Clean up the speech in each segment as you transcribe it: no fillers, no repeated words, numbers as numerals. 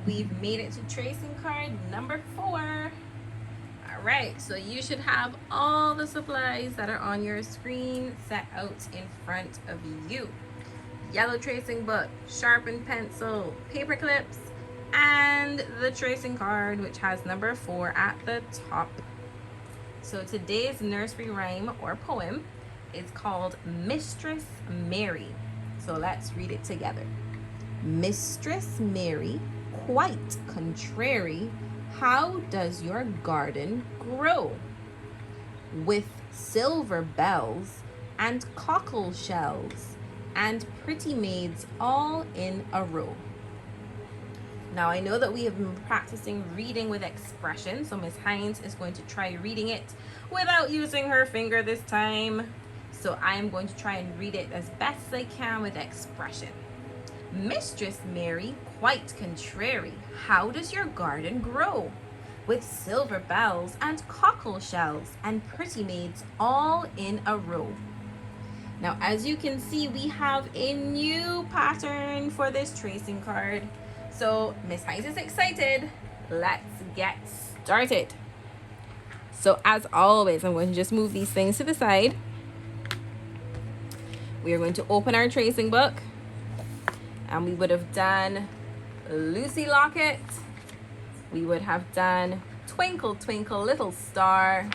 we've made it to tracing card number 4. All right, so you should have all the supplies that are on your screen set out in front of you. Yellow tracing book, sharpened pencil, paper clips, and the tracing card, which has number 4 at the top. So today's nursery rhyme or poem is called Mistress Mary. So let's read it together. Mistress Mary, quite contrary, how does your garden grow? With silver bells and cockle shells and pretty maids all in a row. Now I know that we have been practicing reading with expression, so Miss Hines is going to try reading it without using her finger this time. So I'm going to try and read it as best as I can with expression. Mistress Mary, quite contrary, how does your garden grow? With silver bells and cockle shells and pretty maids all in a row. Now, as you can see, we have a new pattern for this tracing card. So Miss Hines is excited. Let's get started. So as always, I'm going to just move these things to the side. We are going to open our tracing book. And we would have done Lucy Locket. We would have done Twinkle Twinkle Little Star.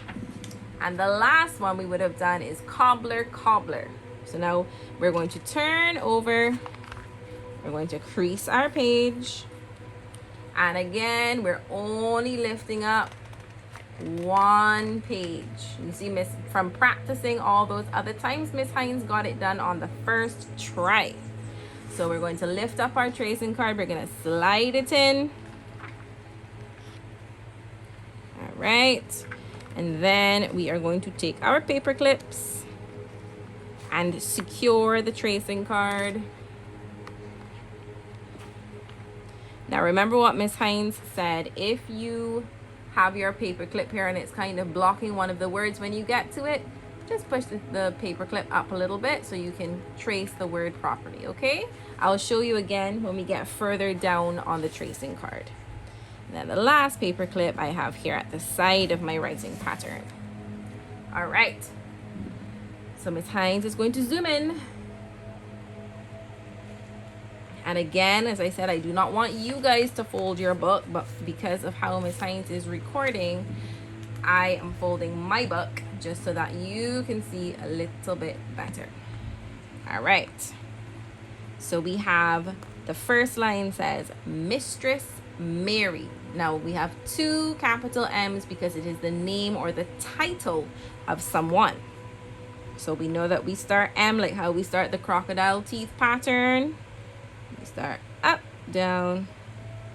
And the last one we would have done is Cobbler Cobbler. So now we're going to turn over. We're going to crease our page. And again, we're only lifting up one page. You see, from practicing all those other times, Miss Hines got it done on the first try. So we're going to lift up our tracing card. We're going to slide it in. All right. And then we are going to take our paper clips and secure the tracing card. Now remember what Miss Hines said. If you have your paper clip here and it's kind of blocking one of the words when you get to it, just push the paper clip up a little bit so you can trace the word properly, okay? I'll show you again when we get further down on the tracing card. And then the last paper clip I have here at the side of my writing pattern. All right. So Miss Hines is going to zoom in. And again, as I said, I do not want you guys to fold your book, but because of how Miss Hines is recording, I am folding my book just so that you can see a little bit better. All right. So we have the first line says, Mistress Mary. Now we have 2 capital M's because it is the name or the title of someone. So we know that we start M like how we start the crocodile teeth pattern. We start up, down,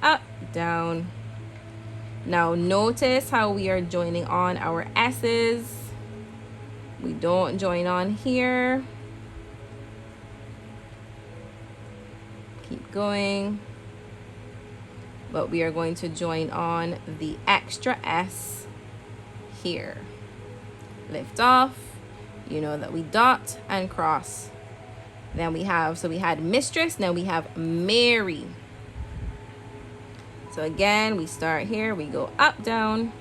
up, down. Now notice how we are joining on our S's. We don't join on here. Keep going. But we are going to join on the extra S here. Lift off. You know that we dot and cross. Then we have, so we had Mistress, now we have Mary. So again, we start here, we go up, down,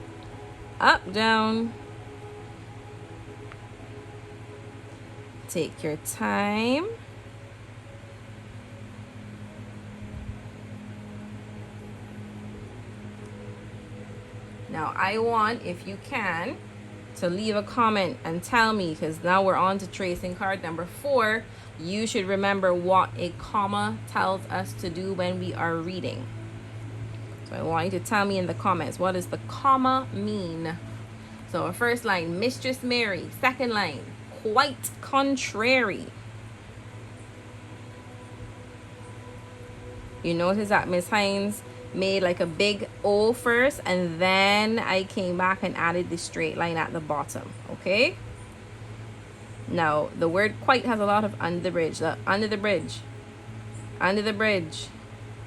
up, down. Take your time. Now I want, if you can, to leave a comment and tell me, because now we're on to tracing card number 4. You should remember what a comma tells us to do when we are reading. So I want you to tell me in the comments, what does the comma mean? So our first line, Mistress Mary. Second line, quite contrary. You notice that Miss Hines made like a big O first, and then I came back and added the straight line at the bottom, okay? Now, the word quite has a lot of under the bridge. Under the bridge, under the bridge,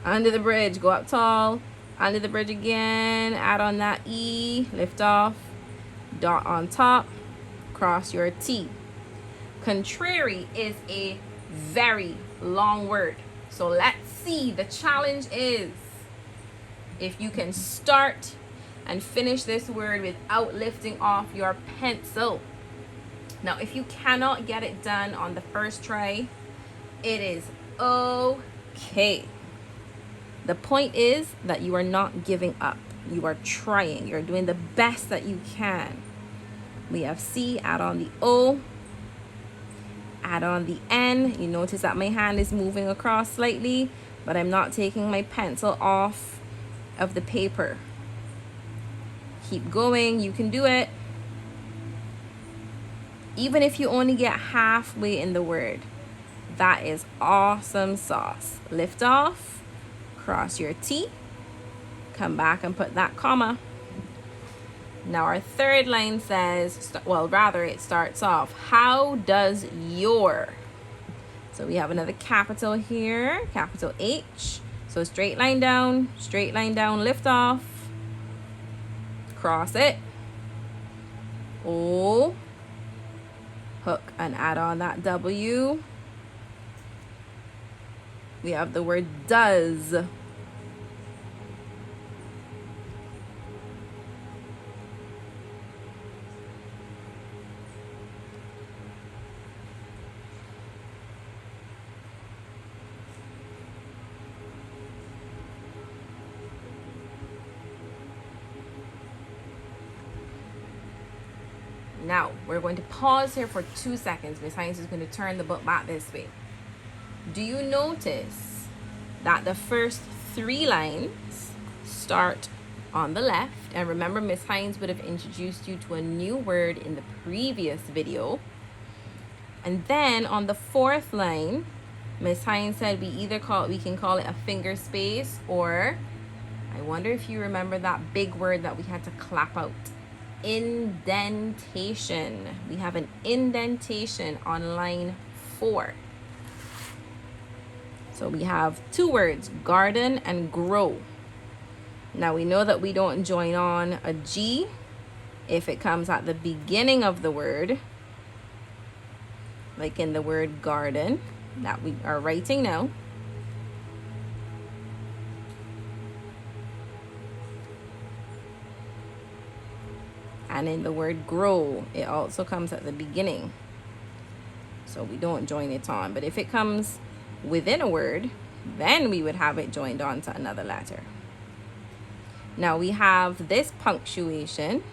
under the bridge. Go up tall, under the bridge again. Add on that E, lift off, dot on top, cross your T. Contrary is a very long word. So let's see. The challenge is if you can start and finish this word without lifting off your pencil. Now, if you cannot get it done on the first try, it is okay. The point is that you are not giving up. You are trying. You're doing the best that you can. We have C, add on the O, add on the N. You notice that my hand is moving across slightly, but I'm not taking my pencil off of the paper. Keep going. You can do it. Even if you only get halfway in the word, that is awesome sauce. Lift off, cross your T, come back and put that comma. Now our third line says, it starts off, how does your? So we have another capital here, capital H. So straight line down, lift off, cross it, O, hook and add on that W. We have the word does. Now, we're going to pause here for 2 seconds. Miss Hines is going to turn the book back this way. Do you notice that the first 3 lines start on the left? And remember, Miss Hines would have introduced you to a new word in the previous video. And then on the 4th line, Miss Hines said we can call it a finger space, or I wonder if you remember that big word that we had to clap out. Indentation. We have an indentation on line 4. So we have 2 words, garden and grow. Now we know that we don't join on a G if it comes at the beginning of the word, like in the word garden that we are writing now. And in the word grow, it also comes at the beginning. So we don't join it on. But if it comes within a word, then we would have it joined on to another letter. Now we have this punctuation,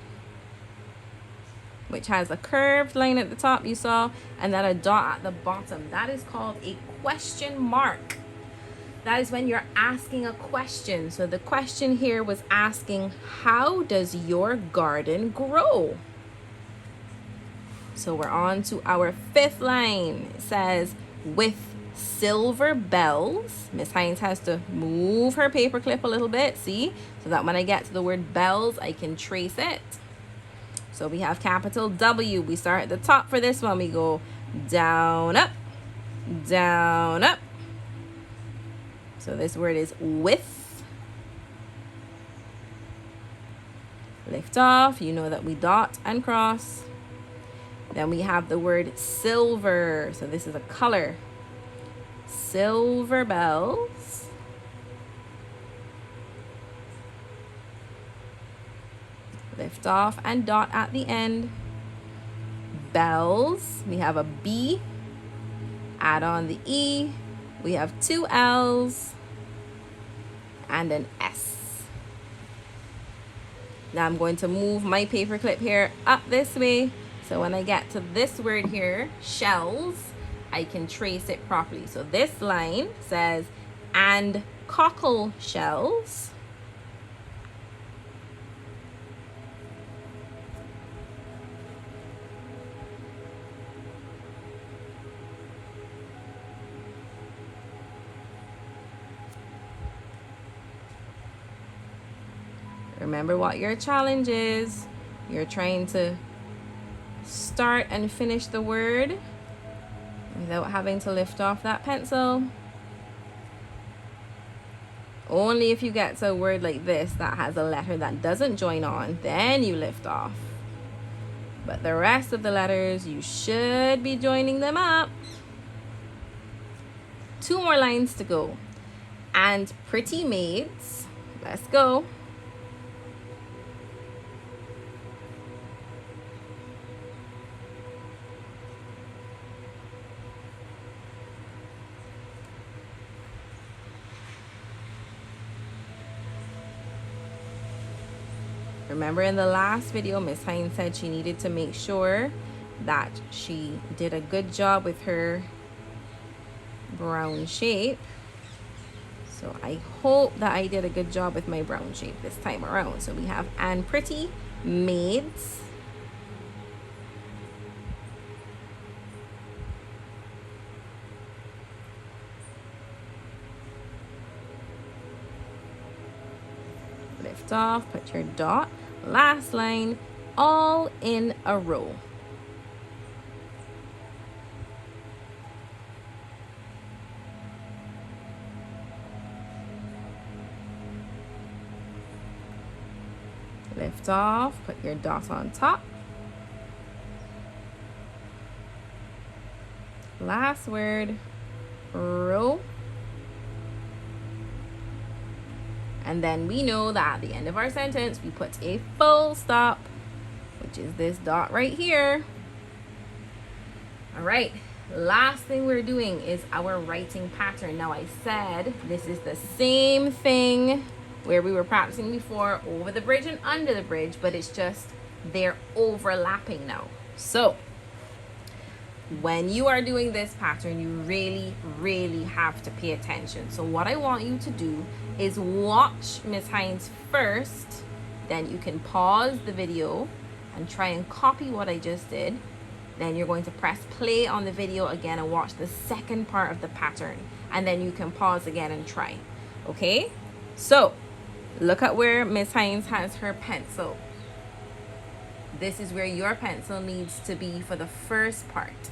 which has a curved line at the top, you saw, and then a dot at the bottom. That is called a question mark. That is when you're asking a question. So the question here was asking, how does your garden grow? So we're on to our 5th line. It says, with silver bells. Miss Hines has to move her paper clip a little bit, see? So that when I get to the word bells, I can trace it. So we have capital W. We start at the top for this one. We go down, up, down, up. So this word is with. Lift off. You know that we dot and cross. Then we have the word silver. So this is a color. Silver bells. Lift off and dot at the end. Bells. We have a B. Add on the E. We have 2 L's. And an S. Now I'm going to move my paper clip here up this way. So when I get to this word here, shells, I can trace it properly. So this line says, and cockle shells. Remember what your challenge is. You're trying to start and finish the word without having to lift off that pencil. Only if you get to a word like this that has a letter that doesn't join on, then you lift off. But the rest of the letters, you should be joining them up. 2 more lines to go. And pretty maids. Let's go. Remember in the last video, Miss Hines said she needed to make sure that she did a good job with her brown shape. So I hope that I did a good job with my brown shape this time around. So we have and pretty maids. Lift off, put your dot, last line, all in a row. Lift off, put your dot on top. Last word, row. And then we know that at the end of our sentence, we put a full stop, which is this dot right here. All right, last thing we're doing is our writing pattern. Now I said this is the same thing where we were practicing before, over the bridge and under the bridge, but it's just they're overlapping now. So when you are doing this pattern, you really have to pay attention. So what I want you to do is watch Miss Hines first, then you can pause the video and try and copy what I just did. Then you're going to press play on the video again and watch the second part of the pattern, and then you can pause again and try. Okay, so look at where Miss Hines has her pencil. This is where your pencil needs to be for the first part.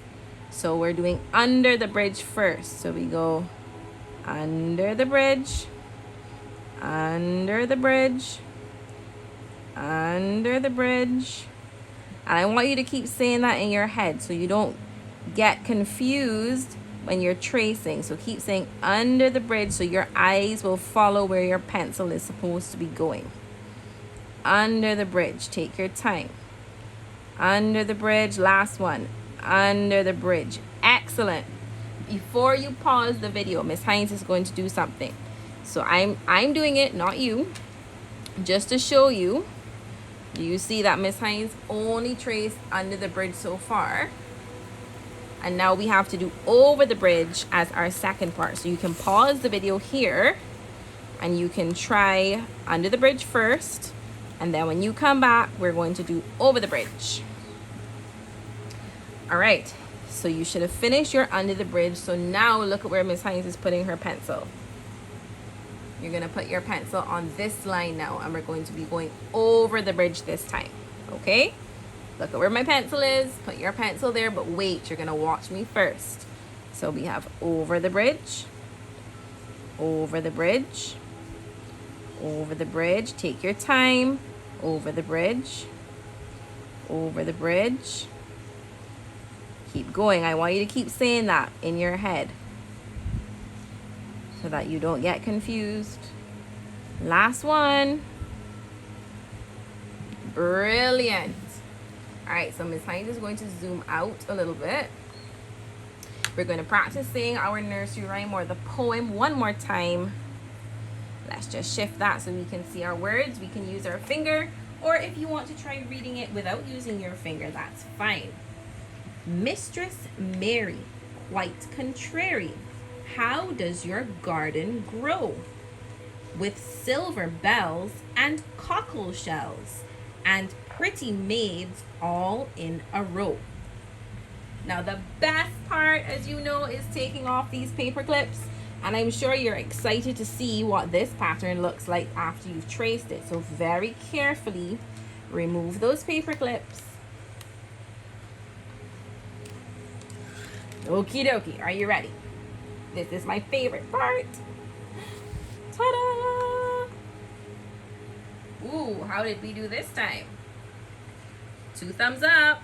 So we're doing under the bridge first. So we go under the bridge, under the bridge, under the bridge. And I want you to keep saying that in your head so you don't get confused when you're tracing. So keep saying under the bridge so your eyes will follow where your pencil is supposed to be going. Under the bridge, take your time. Under the bridge, last one. Under the bridge. Excellent. Before you pause the video, Miss Hines is going to do something. So I'm doing it, not you, just to show you. Do you see that Miss Hines only traced under the bridge so far? And now we have to do over the bridge as our second part. So you can pause the video here and you can try under the bridge first. And then when you come back, we're going to do over the bridge. All right, so you should have finished your under the bridge. So now look at where Miss Hines is putting her pencil. You're gonna put your pencil on this line now, and we're going to be going over the bridge this time, okay? Look at where my pencil is, put your pencil there, but wait, you're gonna watch me first. So we have over the bridge, over the bridge, over the bridge, take your time, over the bridge, over the bridge. Keep going. I want you to keep saying that in your head so that you don't get confused. Last one. Brilliant. All right, so Miss Hines is going to zoom out a little bit. We're going to practice saying our nursery rhyme or the poem one more time. Let's just shift that so we can see our words. We can use our finger, or if you want to try reading it without using your finger, that's fine. Mistress Mary, quite contrary, how does your garden grow? With silver bells and cockle shells and pretty maids all in a row. Now the best part, as you know, is taking off these paper clips, and I'm sure you're excited to see what this pattern looks like after you've traced it. So very carefully remove those paper clips. Okie dokie, are you ready? This is my favorite part. Ta-da! Ooh, how did we do this time? 2 thumbs up.